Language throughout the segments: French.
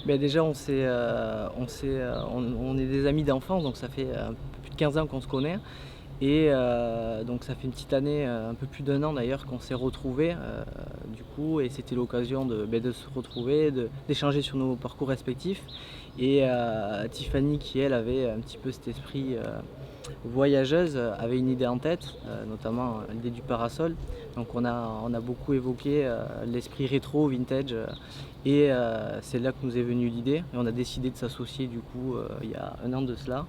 Déjà on est des amis d'enfance, donc ça fait un peu plus de 15 ans qu'on se connaît et donc ça fait une petite année, un peu plus d'1 an d'ailleurs qu'on s'est retrouvés, du coup et c'était l'occasion de se retrouver, d'échanger sur nos parcours respectifs et Tiffany qui elle avait un petit peu cet esprit, voyageuse, avait une idée en tête, notamment l'idée du parasol. Donc on a beaucoup évoqué, l'esprit rétro, vintage, et c'est là que nous est venue l'idée et on a décidé de s'associer du coup, il y a 1 an de cela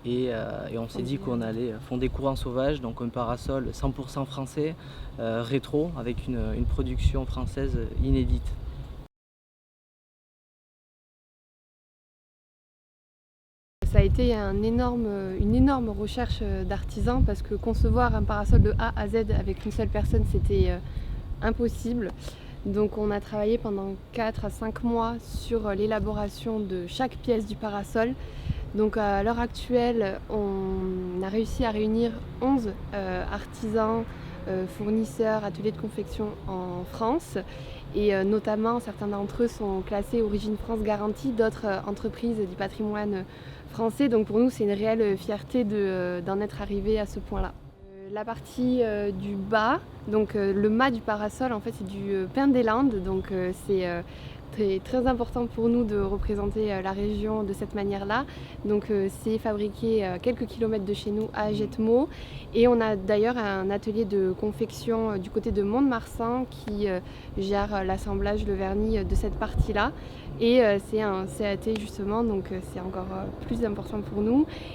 et on s'est dit qu'on allait fonder Courant Sauvage, donc un parasol 100 français, rétro avec une production française inédite. Ça a été une énorme recherche d'artisans parce que concevoir un parasol de A à Z avec une seule personne, c'était impossible. Donc on a travaillé pendant 4 à 5 mois sur l'élaboration de chaque pièce du parasol. Donc à l'heure actuelle, on a réussi à réunir 11 artisans, fournisseurs, ateliers de confection en France. Et notamment, certains d'entre eux sont classés Origine France Garantie, d'autres entreprises du patrimoine français. Donc pour nous, c'est une réelle fierté d'en être arrivé à ce point-là. La partie du bas, donc le mât du parasol, en fait, c'est du pin des Landes. Donc c'est très important pour nous de représenter la région de cette manière-là. Donc c'est fabriqué à quelques kilomètres de chez nous à Jetmo. Et on a d'ailleurs un atelier de confection du côté de Mont-de-Marsan qui gère l'assemblage, le vernis de cette partie-là. Et c'est un CAT justement, donc c'est encore plus important pour nous.